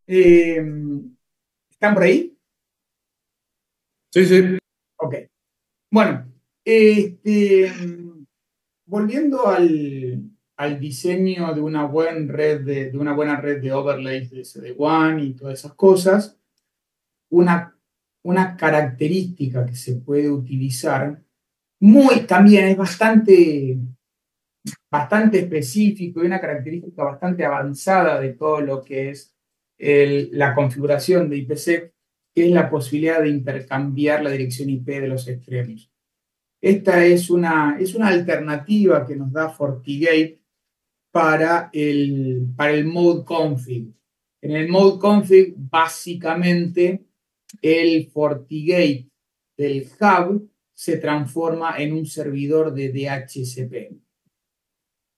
Eh, ¿Están por ahí? Sí, sí. Ok. Bueno, este, volviendo al diseño de una buena red de una buena red de overlays de SD-WAN y todas esas cosas, una, una característica que se puede utilizar también es bastante específico y una característica bastante avanzada de todo lo que es la configuración de IPsec, que es la posibilidad de intercambiar la dirección IP de los extremos. Esta es una alternativa que nos da FortiGate para el mode config. En el mode config, básicamente, el FortiGate del hub se transforma en un servidor de DHCP.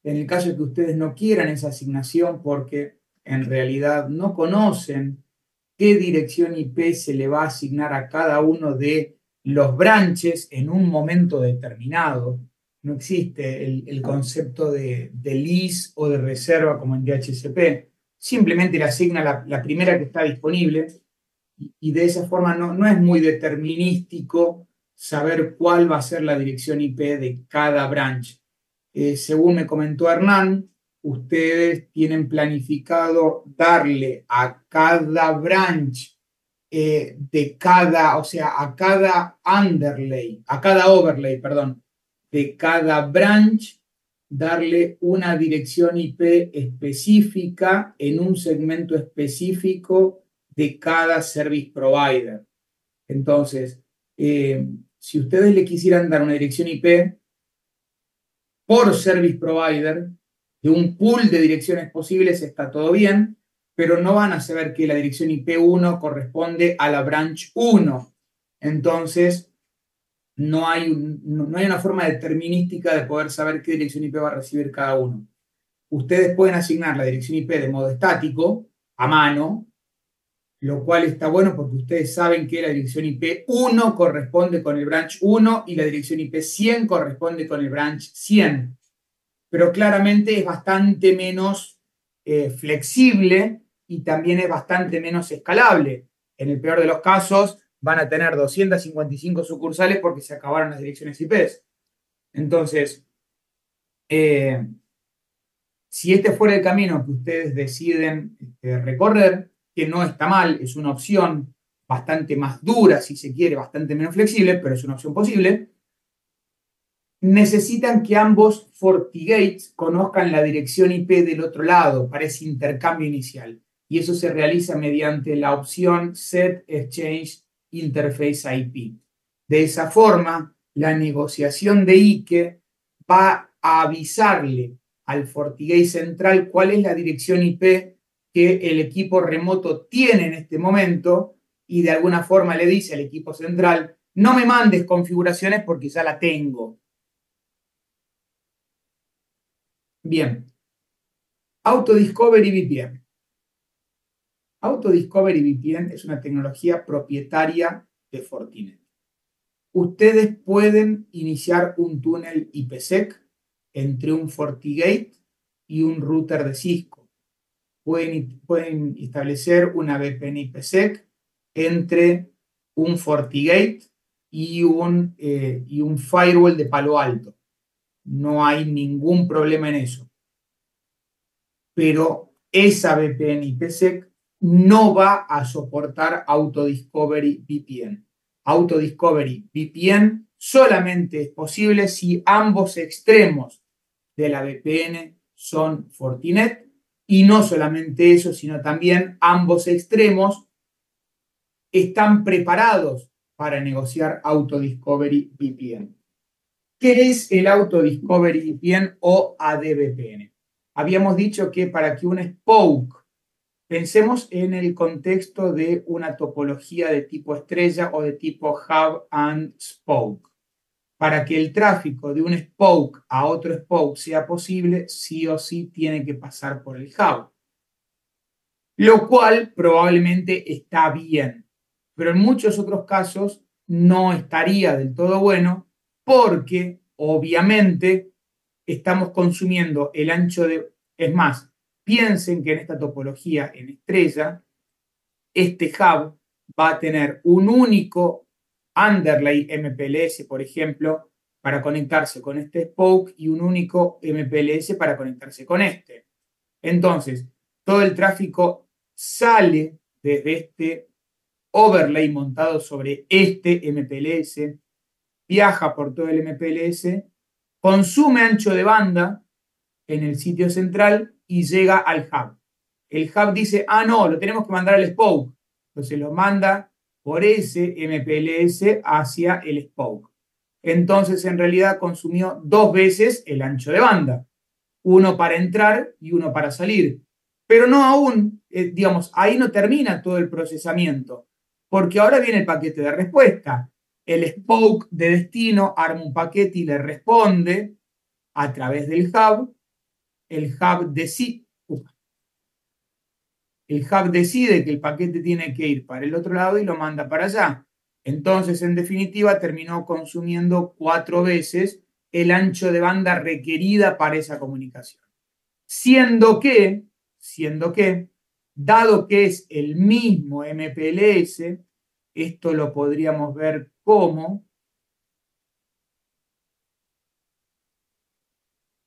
En el caso de que ustedes no quieran esa asignación porque en realidad no conocen qué dirección IP se le va a asignar a cada uno de los branches en un momento determinado. No existe el concepto de lease o de reserva como en DHCP. Simplemente le asigna la primera que está disponible y de esa forma no es muy determinístico saber cuál va a ser la dirección IP de cada branch. Según me comentó Hernán, ustedes tienen planificado darle a cada branch o sea, a cada underlay, a cada overlay, perdón, de cada branch, darle una dirección IP específica en un segmento específico de cada service provider. Entonces, si ustedes le quisieran dar una dirección IP por service provider de un pool de direcciones posibles, está todo bien, pero no van a saber que la dirección IP1 corresponde a la branch 1. Entonces, no hay una forma determinística de poder saber qué dirección IP va a recibir cada uno. Ustedes pueden asignar la dirección IP de modo estático, a mano, lo cual está bueno porque ustedes saben que la dirección IP 1 corresponde con el branch 1 y la dirección IP 100 corresponde con el branch 100. Pero claramente es bastante menos flexible y también es bastante menos escalable. En el peor de los casos, van a tener 255 sucursales porque se acabaron las direcciones IPs. Entonces, eh, si este fuera el camino que ustedes deciden recorrer, que no está mal, es una opción bastante más dura, si se quiere, bastante menos flexible, pero es una opción posible, necesitan que ambos FortiGates conozcan la dirección IP del otro lado para ese intercambio inicial. Y eso se realiza mediante la opción Set Exchange Interface IP. De esa forma, la negociación de IKE va a avisarle al FortiGate central cuál es la dirección IP que el equipo remoto tiene en este momento y de alguna forma le dice al equipo central, no me mandes configuraciones porque ya la tengo. Bien, Autodiscovery VPN. Autodiscovery VPN es una tecnología propietaria de Fortinet. Ustedes pueden iniciar un túnel IPsec entre un FortiGate y un router de Cisco. Pueden establecer una VPN IPsec entre un FortiGate y un firewall de Palo Alto. No hay ningún problema en eso. Pero esa VPN IPsec no va a soportar Autodiscovery VPN. Autodiscovery VPN solamente es posible si ambos extremos de la VPN son Fortinet y no solamente eso, sino también ambos extremos están preparados para negociar Autodiscovery VPN. ¿Qué es el Autodiscovery VPN o ADVPN? Habíamos dicho que para que un spoke, pensemos en el contexto de una topología de tipo estrella o de tipo hub and spoke. Para que el tráfico de un spoke a otro spoke sea posible, sí o sí tiene que pasar por el hub. Lo cual probablemente está bien, pero en muchos otros casos no estaría del todo bueno porque obviamente estamos consumiendo el ancho de... Es más, piensen que en esta topología en estrella, este hub va a tener un único underlay MPLS, por ejemplo, para conectarse con este spoke y un único MPLS para conectarse con este. Entonces, todo el tráfico sale desde este overlay montado sobre este MPLS, viaja por todo el MPLS, consume ancho de banda en el sitio central y llega al hub. El hub dice, ah, no, lo tenemos que mandar al spoke. Entonces lo manda por ese MPLS hacia el spoke. Entonces, en realidad, consumió 2 veces el ancho de banda. Uno para entrar y uno para salir. Pero no aún, digamos, ahí no termina todo el procesamiento, porque ahora viene el paquete de respuesta. El spoke de destino arma un paquete y le responde a través del hub. El hub decide que el paquete tiene que ir para el otro lado y lo manda para allá. Entonces, en definitiva, terminó consumiendo 4 veces el ancho de banda requerida para esa comunicación. Siendo que, dado que es el mismo MPLS, esto lo podríamos ver como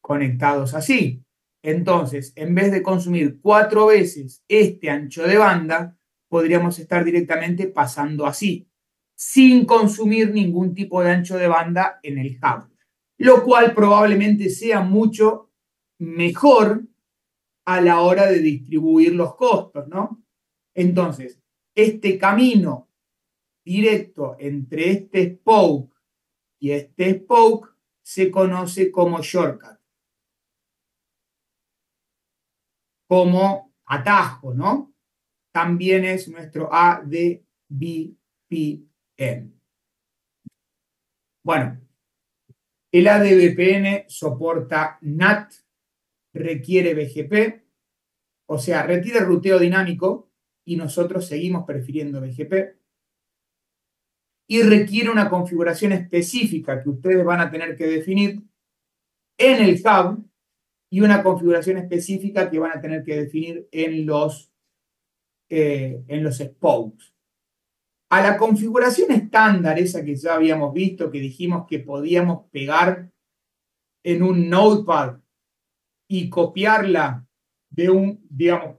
conectados así. Entonces, en vez de consumir 4 veces este ancho de banda, podríamos estar directamente pasando así, sin consumir ningún tipo de ancho de banda en el hub, lo cual probablemente sea mucho mejor a la hora de distribuir los costos, ¿no? Entonces, este camino directo entre este spoke y este spoke se conoce como shortcut, como atajo, ¿no? También es nuestro ADVPN. Bueno, el ADVPN soporta NAT, requiere BGP, o sea, requiere ruteo dinámico y nosotros seguimos prefiriendo BGP. Y requiere una configuración específica que ustedes van a tener que definir en el hub y una configuración específica que van a tener que definir en los spokes. A la configuración estándar, esa que ya habíamos visto, que dijimos que podíamos pegar en un notepad y copiarla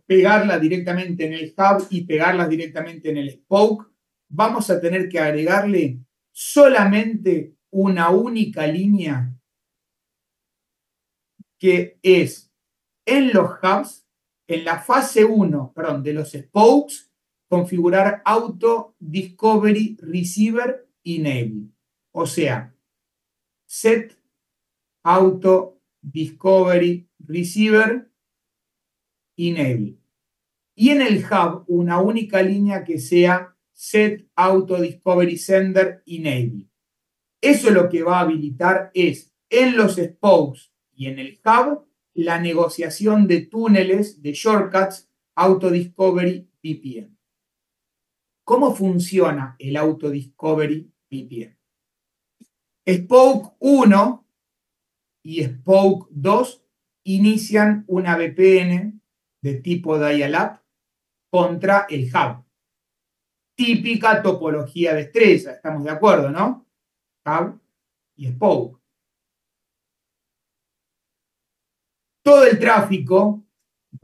pegarla directamente en el hub y pegarla directamente en el spoke, vamos a tener que agregarle solamente una única línea que es en los hubs, en la fase 1, perdón, de los spokes, configurar Auto Discovery Receiver Enable. O sea, set Auto Discovery Receiver Enable. Y en el hub, una única línea que sea set Auto Discovery Sender Enable. Eso lo que va a habilitar es en los spokes y en el hub la negociación de túneles de shortcuts Auto Discovery VPN. ¿Cómo funciona el Auto Discovery VPN? Spoke 1 y Spoke 2 inician una VPN de tipo dial-up contra el hub. Típica topología de estrella, estamos de acuerdo, ¿no? Hub y spoke. Todo el tráfico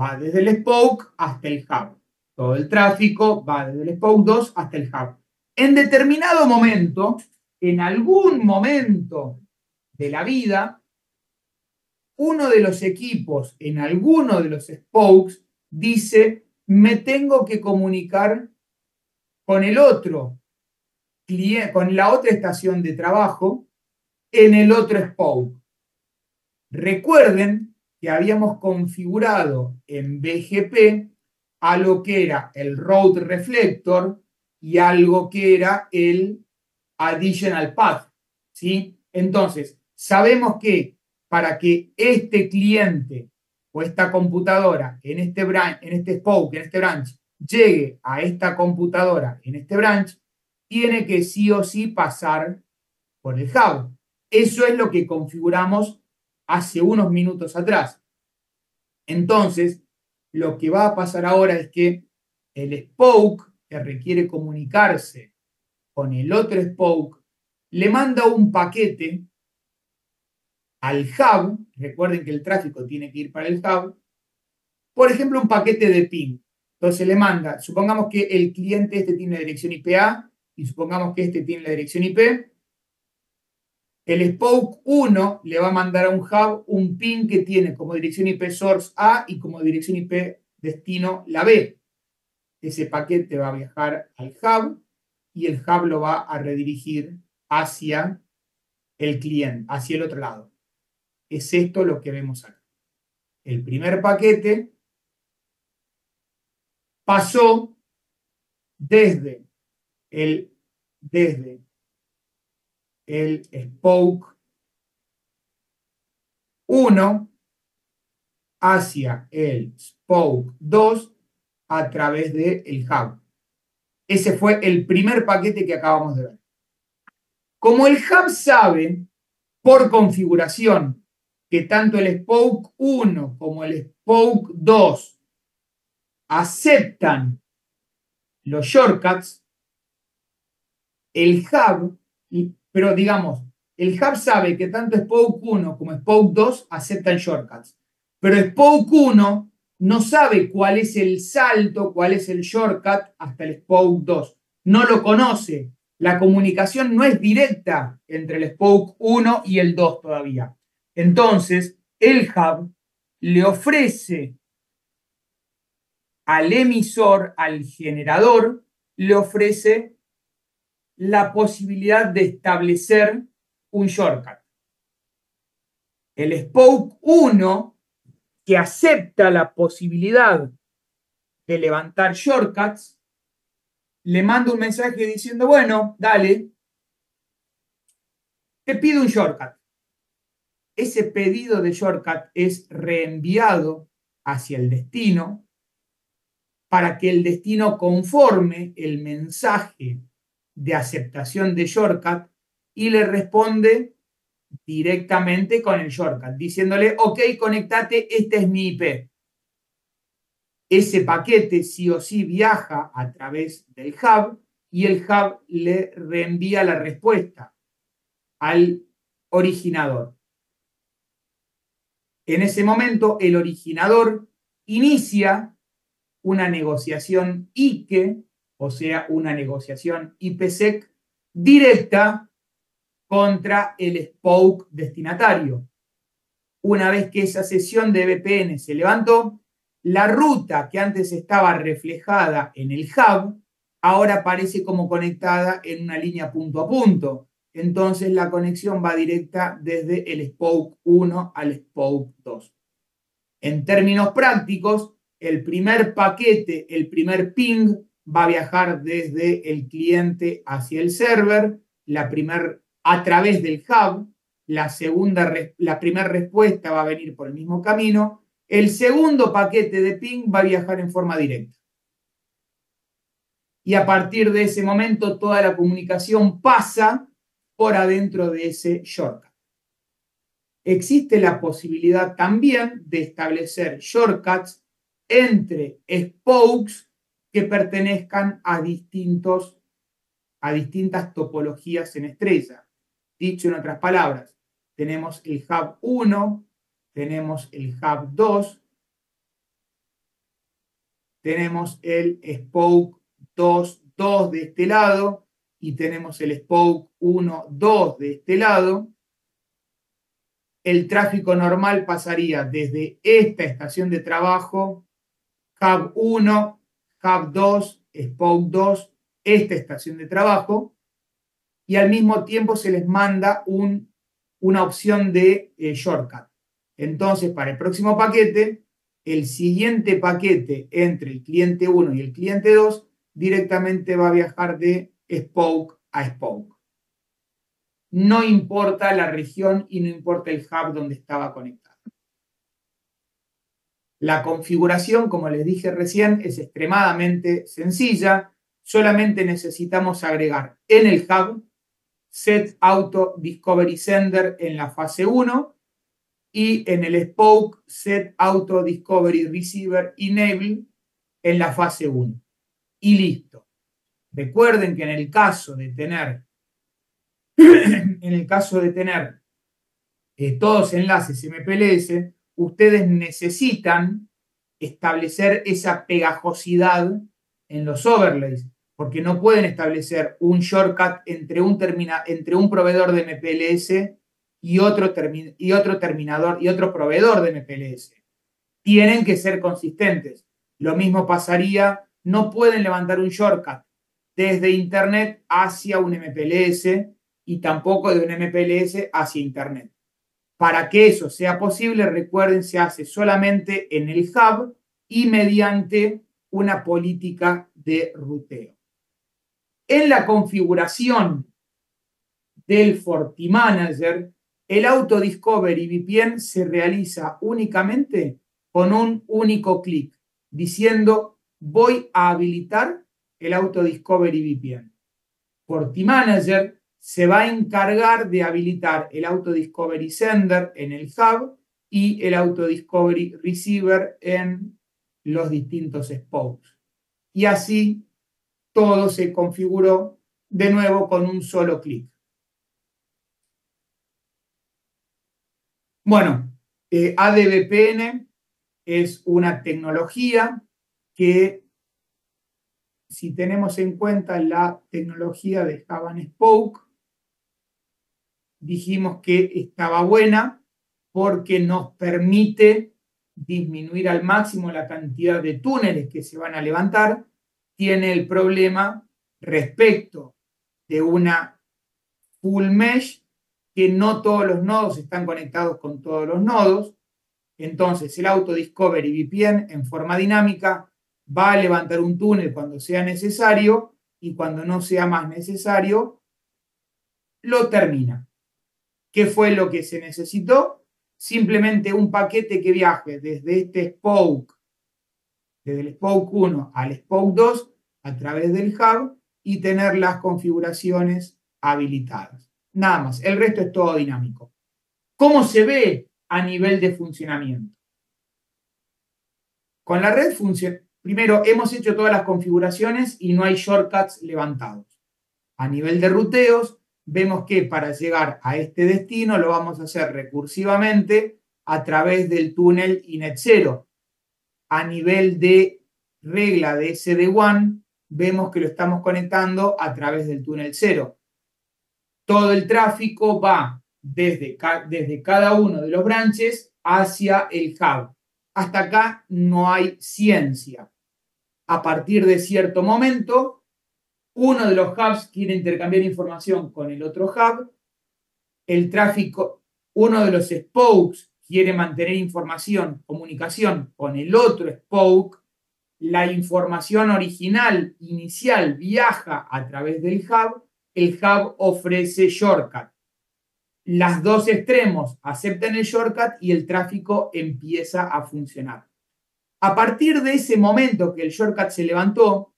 va desde el spoke hasta el hub. Todo el tráfico va desde el spoke 2 hasta el hub. En determinado momento, en algún momento de la vida, uno de los equipos en alguno de los spokes dice, me tengo que comunicar con el otro cliente, con la otra estación de trabajo en el otro spoke. Recuerden que habíamos configurado en BGP algo que era el route reflector y algo que era el additional path, ¿sí? Entonces, sabemos que para que este cliente o esta computadora en este spoke, en este branch, llegue a esta computadora en este branch, tiene que sí o sí pasar por el hub. Eso es lo que configuramos hace unos minutos atrás. Entonces, lo que va a pasar ahora es que el spoke que requiere comunicarse con el otro spoke, le manda un paquete al hub. Recuerden que el tráfico tiene que ir para el hub. Por ejemplo, un paquete de ping. Entonces le manda, supongamos que el cliente este tiene la dirección IP A y supongamos que este tiene la dirección IP. El spoke 1 le va a mandar a un hub un ping que tiene como dirección IP source A y como dirección IP destino la B. Ese paquete va a viajar al hub y el hub lo va a redirigir hacia el cliente, hacia el otro lado. Es esto lo que vemos acá. El primer paquete pasó desde el spoke 1 hacia el spoke 2 a través del hub. Ese fue el primer paquete que acabamos de ver. Como el hub sabe por configuración que tanto el spoke 1 como el spoke 2 aceptan los shortcuts, el hub, pero digamos, el hub sabe que tanto Spoke 1 como Spoke 2 aceptan shortcuts, pero Spoke 1 no sabe cuál es el salto, cuál es el shortcut hasta el Spoke 2. No lo conoce. La comunicación no es directa entre el Spoke 1 y el 2 todavía. Entonces, el hub le ofrece al emisor, al generador, le ofrece la posibilidad de establecer un shortcut. El Spoke 1, que acepta la posibilidad de levantar shortcuts, le manda un mensaje diciendo, bueno, dale, te pido un shortcut. Ese pedido de shortcut es reenviado hacia el destino para que el destino conforme el mensaje de aceptación de shortcut y le responde directamente con el shortcut, diciéndole, ok, conectate, este es mi IP. Ese paquete sí o sí viaja a través del hub y el hub le reenvía la respuesta al originador. En ese momento, el originador inicia una negociación IKE, o sea, una negociación IPsec directa contra el spoke destinatario. Una vez que esa sesión de VPN se levantó, la ruta que antes estaba reflejada en el hub, ahora aparece como conectada en una línea punto a punto. Entonces la conexión va directa desde el spoke 1 al spoke 2. En términos prácticos, el primer paquete, el primer ping, va a viajar desde el cliente hacia el server, a través del hub. La primera respuesta va a venir por el mismo camino. El segundo paquete de ping va a viajar en forma directa. Y a partir de ese momento, toda la comunicación pasa por adentro de ese shortcut. Existe la posibilidad también de establecer shortcuts entre spokes que pertenezcan a distintas topologías en estrella. Dicho en otras palabras, tenemos el hub 1, tenemos el hub 2, tenemos el spoke 2, 2 de este lado y tenemos el spoke 1, 2 de este lado. El tráfico normal pasaría desde esta estación de trabajo, hub 1, hub 2, spoke 2, esta estación de trabajo, y al mismo tiempo se les manda una opción de shortcut. Entonces, para el próximo paquete, el siguiente paquete entre el cliente 1 y el cliente 2 directamente va a viajar de spoke a spoke. No importa la región y no importa el hub donde estaba conectado. La configuración, como les dije recién, es extremadamente sencilla. Solamente necesitamos agregar en el hub Set Auto Discovery Sender en la fase 1 y en el spoke Set Auto Discovery Receiver Enable en la fase 1. Y listo. Recuerden que en el caso de tener todos enlaces MPLS, ustedes necesitan establecer esa pegajosidad en los overlays, porque no pueden establecer un shortcut entre un proveedor de MPLS y otro proveedor de MPLS. Tienen que ser consistentes. Lo mismo pasaría, no pueden levantar un shortcut desde Internet hacia un MPLS y tampoco de un MPLS hacia Internet. Para que eso sea posible, recuerden, se hace solamente en el hub y mediante una política de ruteo. En la configuración del FortiManager, el Auto Discovery VPN se realiza únicamente con un único clic, diciendo voy a habilitar el Auto Discovery VPN. FortiManager se va a encargar de habilitar el Auto Discovery Sender en el hub y el Auto Discovery Receiver en los distintos spokes. Y así todo se configuró de nuevo con un solo clic. Bueno, ADVPN es una tecnología que, si tenemos en cuenta la tecnología de Hub and Spoke, dijimos que estaba buena porque nos permite disminuir al máximo la cantidad de túneles que se van a levantar. Tiene el problema respecto de una full mesh que no todos los nodos están conectados con todos los nodos. Entonces el Auto Discovery VPN en forma dinámica va a levantar un túnel cuando sea necesario y cuando no sea más necesario lo termina. ¿Qué fue lo que se necesitó? Simplemente un paquete que viaje desde este spoke, desde el spoke 1 al spoke 2 a través del hub y tener las configuraciones habilitadas. Nada más, el resto es todo dinámico. ¿Cómo se ve a nivel de funcionamiento? Con la red funciona. Primero, hemos hecho todas las configuraciones y no hay shortcuts levantados. A nivel de ruteos, vemos que para llegar a este destino lo vamos a hacer recursivamente a través del túnel INET0. A nivel de regla de SD-WAN, vemos que lo estamos conectando a través del túnel 0. Todo el tráfico va desde cada uno de los branches hacia el hub. Hasta acá no hay ciencia. A partir de cierto momento, uno de los hubs quiere intercambiar información con el otro hub. El tráfico, uno de los spokes quiere mantener comunicación con el otro spoke. La información original, inicial, viaja a través del hub. El hub ofrece shortcut. Los dos extremos aceptan el shortcut y el tráfico empieza a funcionar. A partir de ese momento que el shortcut se levantó,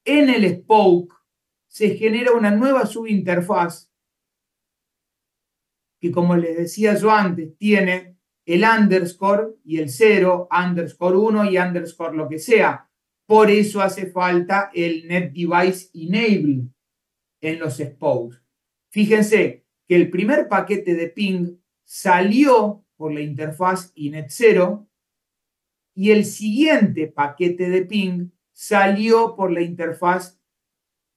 en el spoke se genera una nueva subinterfaz que, como les decía yo antes, tiene el underscore y el 0, underscore 1 y underscore lo que sea. Por eso hace falta el Net Device Enable en los spokes. Fíjense que el primer paquete de ping salió por la interfaz INET0 y el siguiente paquete de ping salió por la interfaz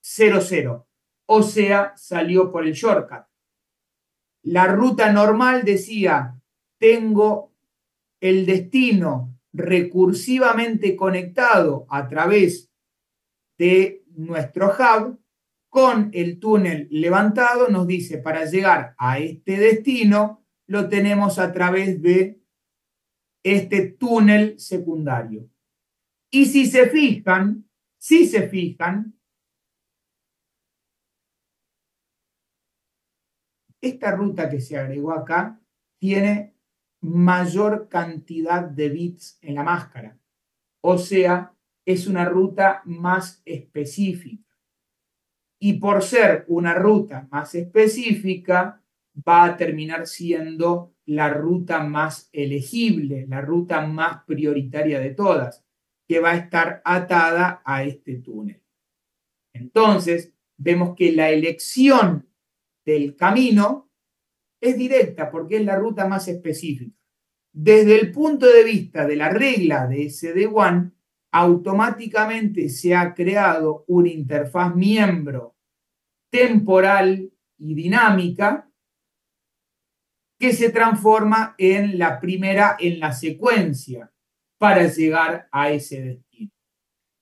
00, o sea, salió por el shortcut. La ruta normal decía, tengo el destino recursivamente conectado a través de nuestro hub, con el túnel levantado nos dice, para llegar a este destino, lo tenemos a través de este túnel secundario. Y si se fijan, esta ruta que se agregó acá tiene mayor cantidad de bits en la máscara. O sea, es una ruta más específica. Y por ser una ruta más específica, va a terminar siendo la ruta más elegible, la ruta más prioritaria de todas, que va a estar atada a este túnel. Entonces, vemos que la elección del camino es directa porque es la ruta más específica. Desde el punto de vista de la regla de SD1, automáticamente se ha creado una interfaz miembro temporal y dinámica que se transforma en la primera en la secuencia para llegar a ese destino.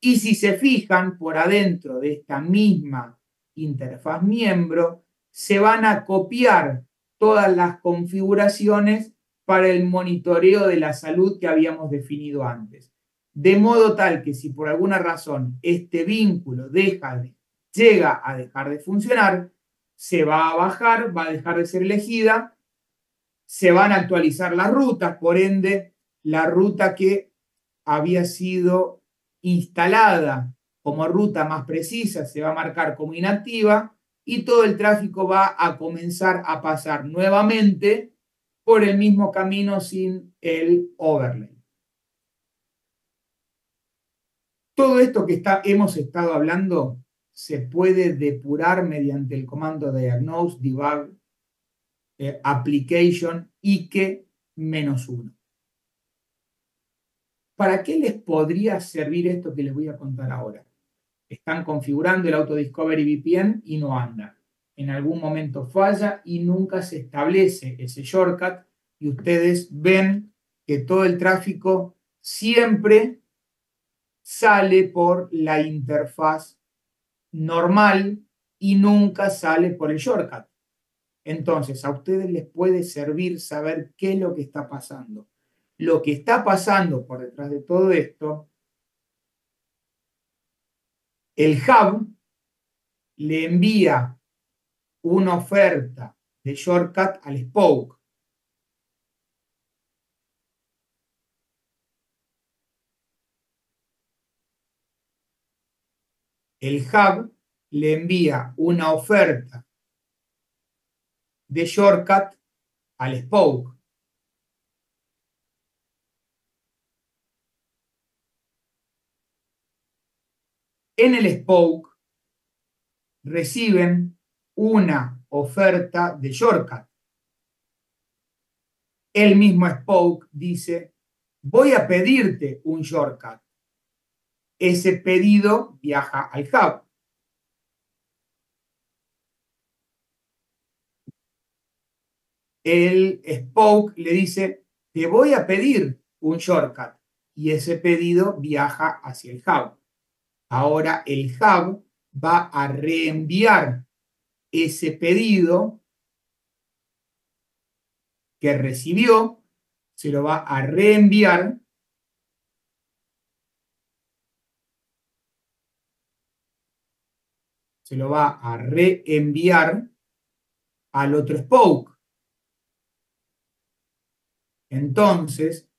Y si se fijan, por adentro de esta misma interfaz miembro, se van a copiar todas las configuraciones para el monitoreo de la salud que habíamos definido antes. De modo tal que si por alguna razón este vínculo llega a dejar de funcionar, se va a bajar, va a dejar de ser elegida, se van a actualizar las rutas, por ende, la ruta que había sido instalada como ruta más precisa se va a marcar como inactiva y todo el tráfico va a comenzar a pasar nuevamente por el mismo camino sin el overlay. Todo esto que hemos estado hablando se puede depurar mediante el comando diagnose debug application IKE-1. ¿Para qué les podría servir esto que les voy a contar ahora? Están configurando el Autodiscovery VPN y no anda. En algún momento falla y nunca se establece ese shortcut y ustedes ven que todo el tráfico siempre sale por la interfaz normal y nunca sale por el shortcut. Entonces, a ustedes les puede servir saber qué es lo que está pasando. Lo que está pasando por detrás de todo esto, el hub le envía una oferta de shortcut al spoke. El hub le envía una oferta de shortcut al spoke. En el spoke reciben una oferta de shortcut. El mismo spoke dice, voy a pedirte un shortcut. Ese pedido viaja al hub. El spoke le dice, te voy a pedir un shortcut. Y ese pedido viaja hacia el hub. Ahora el hub va a reenviar ese pedido que recibió, se lo va a reenviar al otro spoke. Entonces,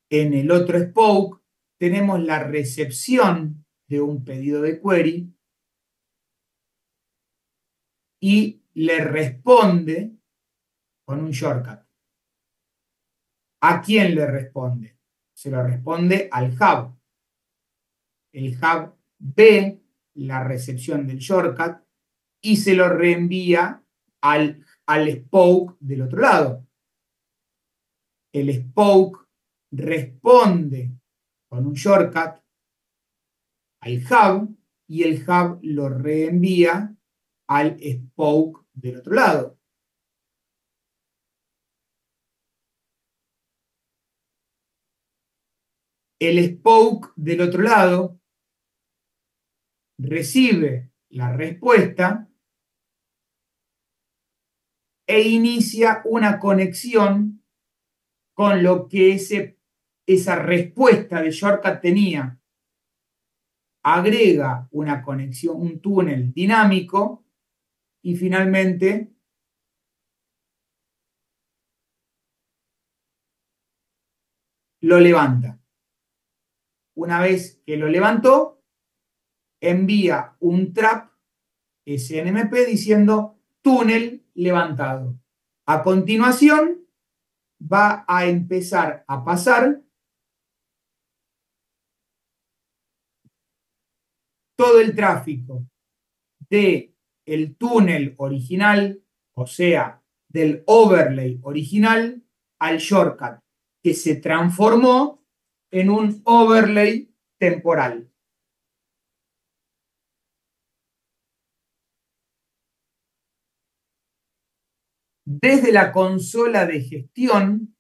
en el otro spoke tenemos la recepción de un pedido de query y le responde con un shortcut. ¿A quién le responde? Se lo responde al hub. El hub ve la recepción del shortcut y se lo reenvía al spoke del otro lado. El spoke responde con un shortcut al hub y el hub lo reenvía al spoke del otro lado. El spoke del otro lado recibe la respuesta e inicia una conexión con lo que esa respuesta de shortcut tenía. Agrega una conexión, un túnel dinámico y finalmente lo levanta. Una vez que lo levantó, envía un trap SNMP diciendo túnel levantado. A continuación, va a empezar a pasar todo el tráfico del túnel original, o sea, del overlay original, al shortcut, que se transformó en un overlay temporal. Desde la consola de gestión,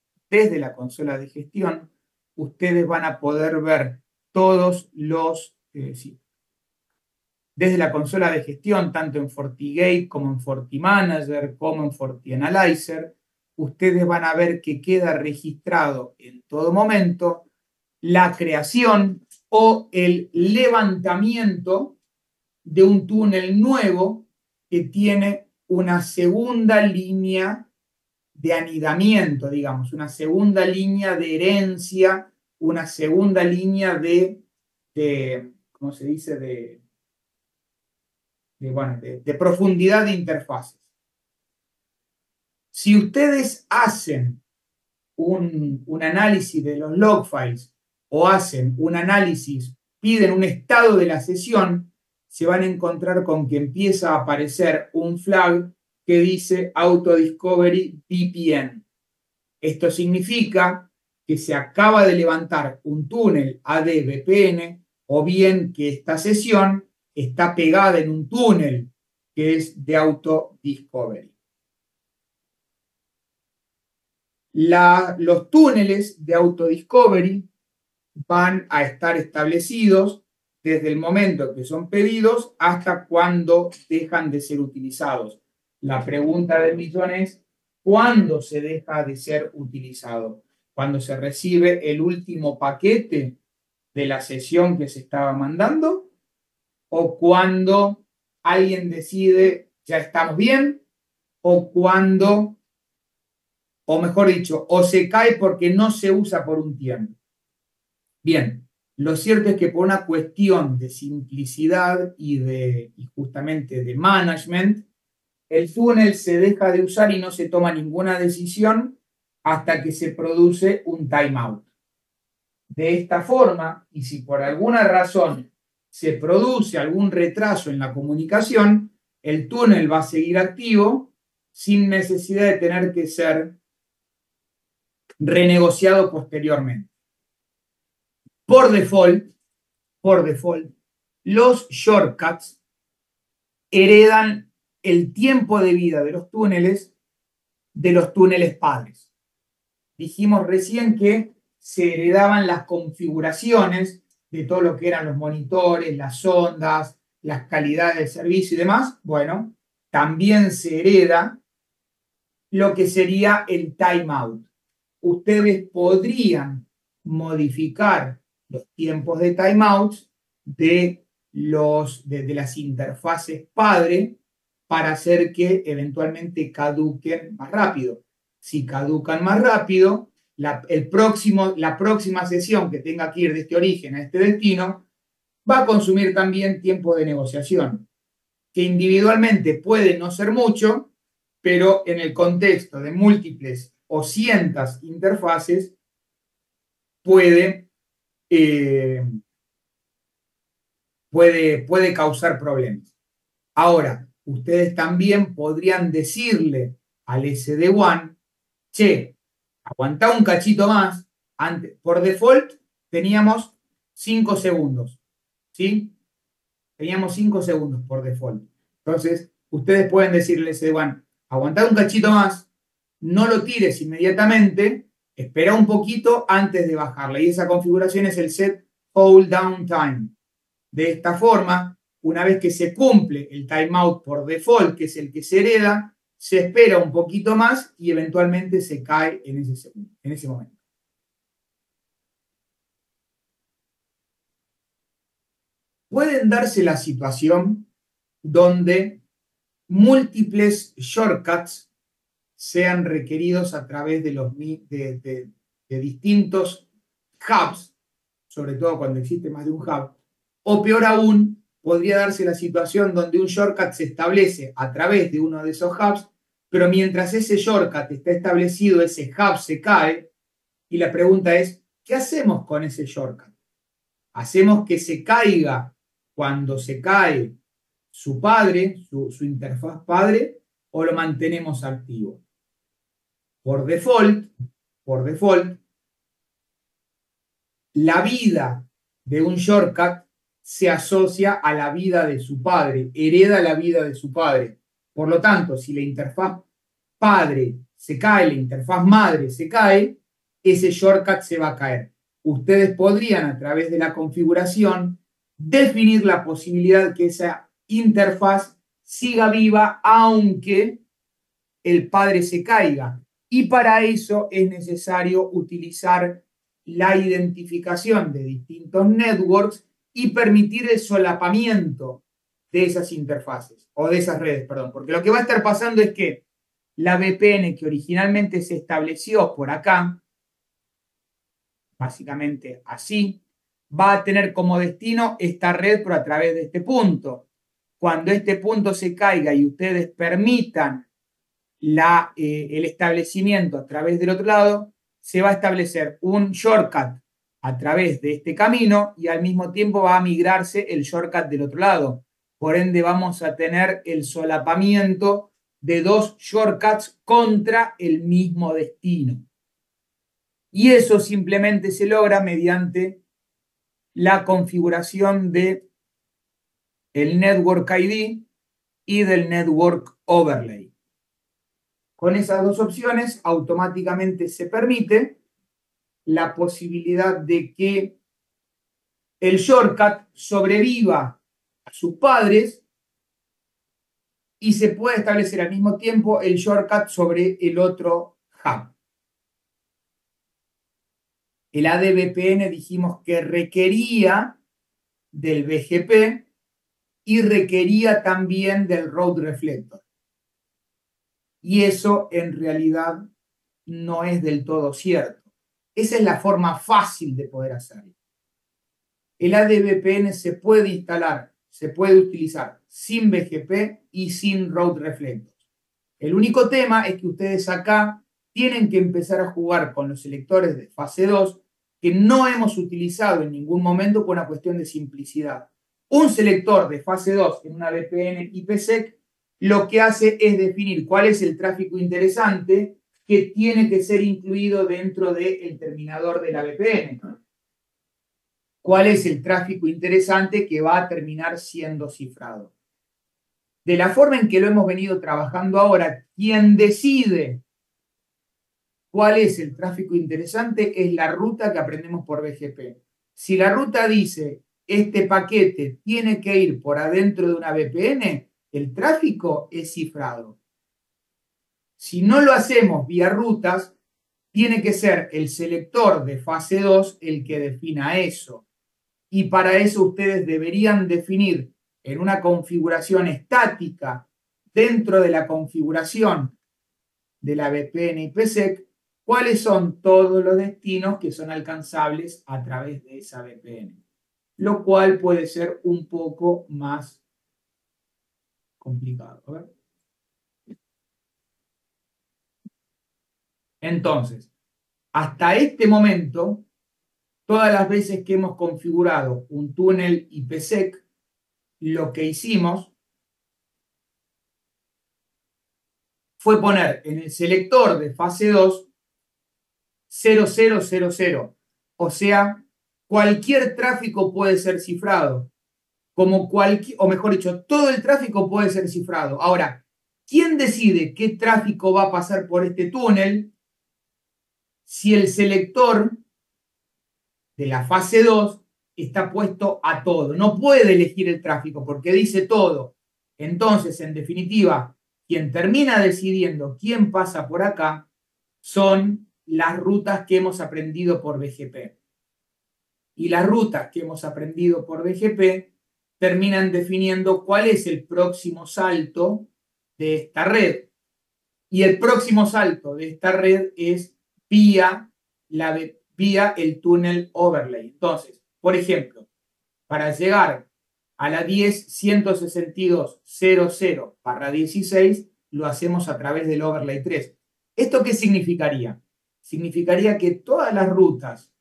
ustedes van a poder ver todos los, desde la consola de gestión, tanto en FortiGate como en FortiManager, como en FortiAnalyzer, ustedes van a ver que queda registrado en todo momento la creación o el levantamiento de un túnel nuevo que tiene una segunda línea de anidamiento, digamos, una segunda línea de herencia, una segunda línea de ¿cómo se dice? De profundidad de interfaces. Si ustedes hacen un análisis de los log files o hacen un análisis, piden un estado de la sesión, se van a encontrar con que empieza a aparecer un flag que dice Auto Discovery VPN. Esto significa que se acaba de levantar un túnel AD-VPN o bien que esta sesión está pegada en un túnel que es de Auto Discovery. Los túneles de Auto Discovery van a estar establecidos desde el momento que son pedidos hasta cuando dejan de ser utilizados. La pregunta del millón es, ¿cuándo se deja de ser utilizado? ¿Cuando se recibe el último paquete de la sesión que se estaba mandando? ¿O cuando alguien decide, ya estamos bien? ¿O cuando, o mejor dicho, o se cae porque no se usa por un tiempo? Bien, lo cierto es que por una cuestión de simplicidad y justamente de management, el túnel se deja de usar y no se toma ninguna decisión hasta que se produce un timeout. De esta forma, y si por alguna razón se produce algún retraso en la comunicación, el túnel va a seguir activo sin necesidad de tener que ser renegociado posteriormente. Por default, los shortcuts heredan el tiempo de vida de los túneles padres. Dijimos recién que se heredaban las configuraciones de todo lo que eran los monitores, las ondas, las calidades de servicio y demás. Bueno, también se hereda lo que sería el timeout. Ustedes podrían modificar los tiempos de timeouts de las interfaces padre para hacer que eventualmente caduquen más rápido. Si caducan más rápido, la próxima sesión que tenga que ir de este origen a este destino va a consumir también tiempo de negociación, que individualmente puede no ser mucho, pero en el contexto de múltiples o cientos interfaces puede causar problemas. Ahora, ustedes también podrían decirle al SD-WAN, che, aguantá un cachito más. Por default teníamos 5 segundos, ¿sí? Teníamos 5 segundos por default. Entonces, ustedes pueden decirle al SD-WAN, aguantá un cachito más, no lo tires inmediatamente, espera un poquito antes de bajarla. Y esa configuración es el set hold down time. De esta forma, una vez que se cumple el timeout por default, que es el que se hereda, se espera un poquito más y eventualmente se cae en ese momento. Pueden darse la situación donde múltiples shortcuts sean requeridos a través de distintos hubs, sobre todo cuando existe más de un hub, o peor aún, podría darse la situación donde un shortcut se establece a través de uno de esos hubs, pero mientras ese shortcut está establecido, ese hub se cae, y la pregunta es, ¿qué hacemos con ese shortcut? ¿Hacemos que se caiga cuando se cae su padre, su interfaz padre, o lo mantenemos activo. Por default, la vida de un shortcut se asocia a la vida de su padre, hereda la vida de su padre. Por lo tanto, si la interfaz padre se cae, la interfaz madre se cae, ese shortcut se va a caer. Ustedes podrían, a través de la configuración, definir la posibilidad que esa interfaz siga viva aunque el padre se caiga. Y para eso es necesario utilizar la identificación de distintos networks y permitir el solapamiento de esas interfaces, o de esas redes, perdón. Porque lo que va a estar pasando es que la VPN que originalmente se estableció por acá, básicamente así, va a tener como destino esta red, pero a través de este punto. Cuando este punto se caiga y ustedes permitan el establecimiento a través del otro lado, se va a establecer un shortcut a través de este camino y al mismo tiempo va a migrarse el shortcut del otro lado. Por ende vamos a tener el solapamiento de dos shortcuts contra el mismo destino. Y eso simplemente se logra mediante la configuración de el Network ID y del Network Overlay. Con esas dos opciones automáticamente se permite la posibilidad de que el shortcut sobreviva a sus padres y se pueda establecer al mismo tiempo el shortcut sobre el otro hub. El ADVPN dijimos que requería del BGP y requería también del Road Reflector. Y eso en realidad no es del todo cierto. Esa es la forma fácil de poder hacerlo. El ADVPN se puede instalar, se puede utilizar sin BGP y sin Road Reflector. El único tema es que ustedes acá tienen que empezar a jugar con los selectores de fase 2 que no hemos utilizado en ningún momento por una cuestión de simplicidad. Un selector de fase 2 en una VPN IPsec lo que hace es definir cuál es el tráfico interesante que tiene que ser incluido dentro del terminador de la VPN. ¿Cuál es el tráfico interesante que va a terminar siendo cifrado? De la forma en que lo hemos venido trabajando ahora, quien decide cuál es el tráfico interesante es la ruta que aprendemos por BGP. Si la ruta dice este paquete tiene que ir por adentro de una VPN, el tráfico es cifrado. Si no lo hacemos vía rutas, tiene que ser el selector de fase 2 el que defina eso. Y para eso ustedes deberían definir en una configuración estática dentro de la configuración de la VPN IPsec cuáles son todos los destinos que son alcanzables a través de esa VPN, lo cual puede ser un poco más complicado. A ver. Entonces, hasta este momento, todas las veces que hemos configurado un túnel IPsec, lo que hicimos fue poner en el selector de fase 2 0000, o sea, cualquier tráfico puede ser cifrado, o mejor dicho, todo el tráfico puede ser cifrado. Ahora, ¿quién decide qué tráfico va a pasar por este túnel si el selector de la fase 2 está puesto a todo? No puede elegir el tráfico porque dice todo. Entonces, en definitiva, quien termina decidiendo quién pasa por acá son las rutas que hemos aprendido por BGP. Y las rutas que hemos aprendido por BGP terminan definiendo cuál es el próximo salto de esta red. Y el próximo salto de esta red es vía el túnel overlay. Entonces, por ejemplo, para llegar a la 10.162.00/16 lo hacemos a través del overlay 3. ¿Esto qué significaría? Significaría que todas las rutas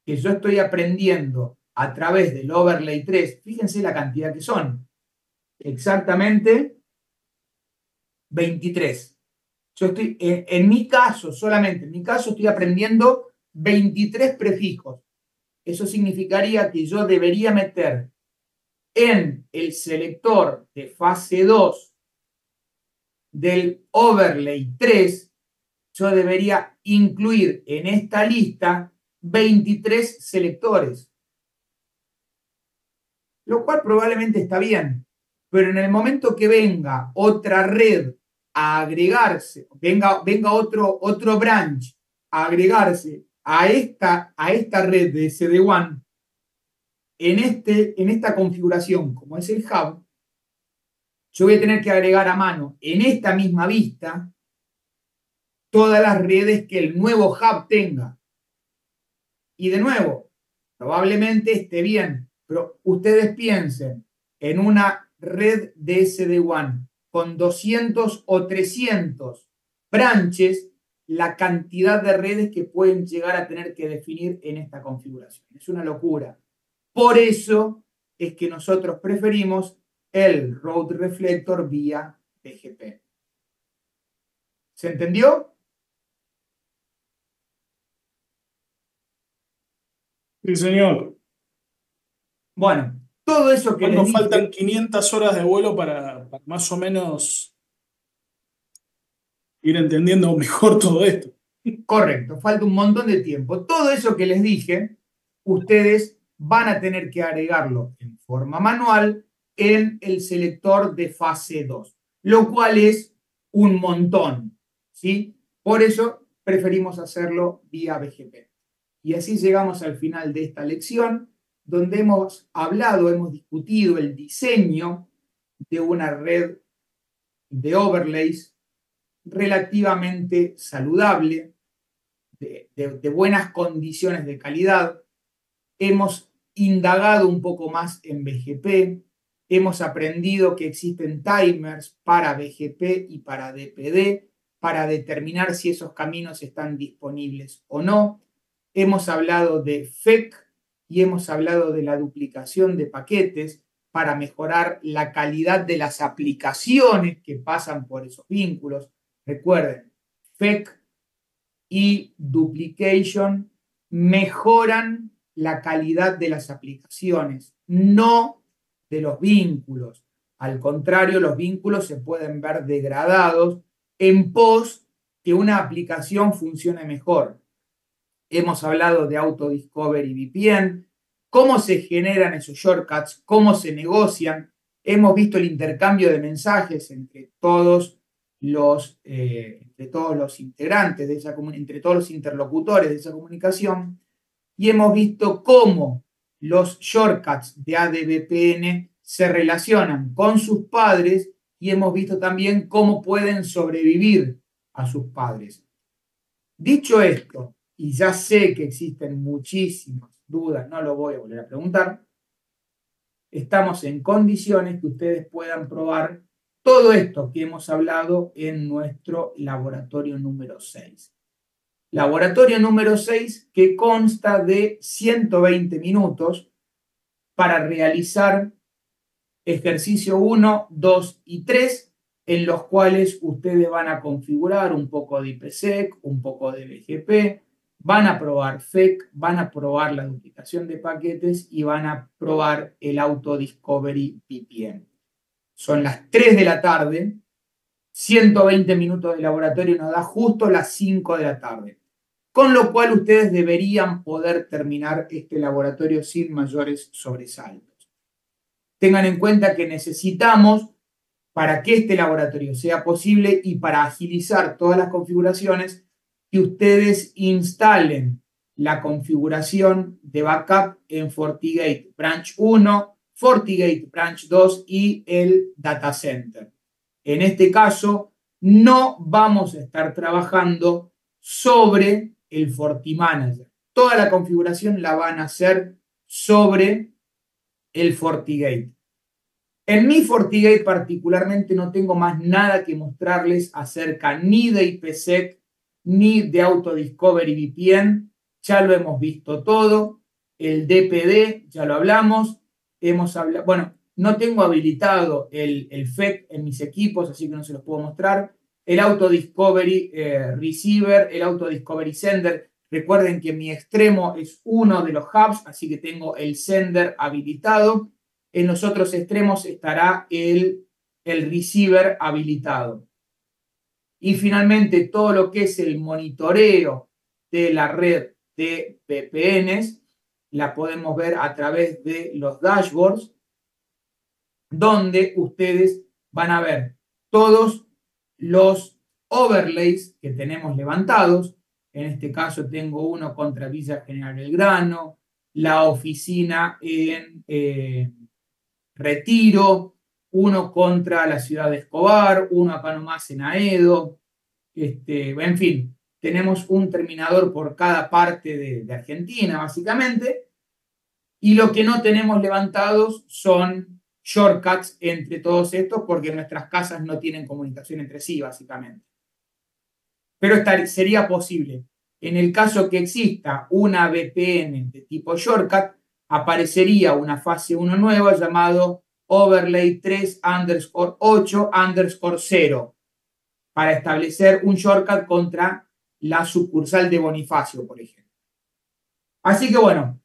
que yo estoy aprendiendo a través del overlay 3, fíjense la cantidad que son, exactamente 23. Yo estoy, en mi caso, solamente en mi caso, estoy aprendiendo 23 prefijos. Eso significaría que yo debería meter en el selector de fase 2 del overlay 3, yo debería incluir en esta lista 23 selectores. Lo cual probablemente está bien, pero en el momento que venga otra red a agregarse, venga otro branch a agregarse a esta red de SD-WAN, en esta configuración, como es el hub, yo voy a tener que agregar a mano en esta misma vista todas las redes que el nuevo hub tenga. Y de nuevo, probablemente esté bien, pero ustedes piensen en una red de SD-WAN con 200 o 300 branches, la cantidad de redes que pueden llegar a tener que definir en esta configuración. Es una locura. Por eso es que nosotros preferimos el Road Reflector vía BGP. ¿Se entendió? Sí, señor. Bueno, todo eso que Nos les faltan dije, 500 horas de vuelo para más o menos ir entendiendo mejor todo esto. correcto, falta un montón de tiempo. Todo eso que les dije, ustedes van a tener que agregarlo en forma manual en el selector de fase 2, lo cual es un montón, ¿sí? Por eso preferimos hacerlo vía BGP. Y así llegamos al final de esta lección, donde hemos hablado, hemos discutido el diseño de una red de overlays relativamente saludable, de buenas condiciones de calidad. Hemos indagado un poco más en BGP, hemos aprendido que existen timers para BGP y para DPD para determinar si esos caminos están disponibles o no. Hemos hablado de FEC y hemos hablado de la duplicación de paquetes para mejorar la calidad de las aplicaciones que pasan por esos vínculos. Recuerden, FEC y duplication mejoran la calidad de las aplicaciones, no de los vínculos. Al contrario, los vínculos se pueden ver degradados en pos que una aplicación funcione mejor. Hemos hablado de Auto Discovery VPN, cómo se generan esos shortcuts, cómo se negocian. Hemos visto el intercambio de mensajes entre todos los integrantes de esa comunicación, entre todos los interlocutores de esa comunicación, y hemos visto cómo los shortcuts de ADVPN se relacionan con sus padres y hemos visto también cómo pueden sobrevivir a sus padres. Dicho esto, y ya sé que existen muchísimas dudas, no lo voy a volver a preguntar, estamos en condiciones que ustedes puedan probar todo esto que hemos hablado en nuestro laboratorio número 6. Laboratorio número 6 que consta de 120 minutos para realizar ejercicio 1, 2 y 3, en los cuales ustedes van a configurar un poco de IPsec, un poco de BGP, van a probar FEC, van a probar la duplicación de paquetes y van a probar el Auto Discovery VPN. Son las 3 de la tarde, 120 minutos de laboratorio nos da justo las 5 de la tarde. Con lo cual ustedes deberían poder terminar este laboratorio sin mayores sobresaltos. Tengan en cuenta que necesitamos, para que este laboratorio sea posible y para agilizar todas las configuraciones, que ustedes instalen la configuración de backup en FortiGate Branch 1, FortiGate Branch 2 y el Data Center. En este caso, no vamos a estar trabajando sobre el FortiManager. Toda la configuración la van a hacer sobre el FortiGate. En mi FortiGate particularmente no tengo más nada que mostrarles acerca ni de IPsec ni de Auto Discovery VPN. Ya lo hemos visto todo. el DPD, ya lo hablamos. Hemos hablado, bueno, no tengo habilitado el FEC en mis equipos, así que no se los puedo mostrar. El Auto Discovery Receiver, el Auto Discovery Sender. Recuerden que mi extremo es uno de los hubs, así que tengo el sender habilitado. En los otros extremos estará el receiver habilitado. Y finalmente, todo lo que es el monitoreo de la red de VPNs, la podemos ver a través de los dashboards, donde ustedes van a ver todos los overlays que tenemos levantados. En este caso tengo uno contra Villa General Belgrano, la oficina en Retiro, uno contra la ciudad de Escobar, uno acá nomás en Aedo. En fin, tenemos un terminador por cada parte de Argentina, básicamente. Y lo que no tenemos levantados son shortcuts entre todos estos porque nuestras casas no tienen comunicación entre sí, básicamente. Pero sería posible. En el caso que exista una VPN de tipo shortcut, aparecería una fase 1 nueva llamado overlay 3_8_0 para establecer un shortcut contra la sucursal de Bonifacio, por ejemplo. Así que bueno,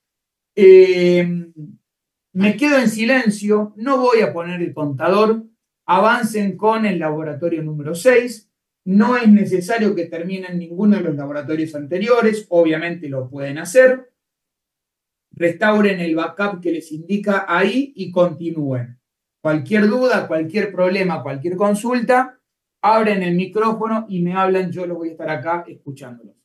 me quedo en silencio, no voy a poner el contador, avancen con el laboratorio número 6. No es necesario que terminen ninguno de los laboratorios anteriores, obviamente lo pueden hacer. Restauren el backup que les indica ahí y continúen. Cualquier duda, cualquier problema, cualquier consulta, abren el micrófono y me hablan, yo los voy a estar acá escuchándolos.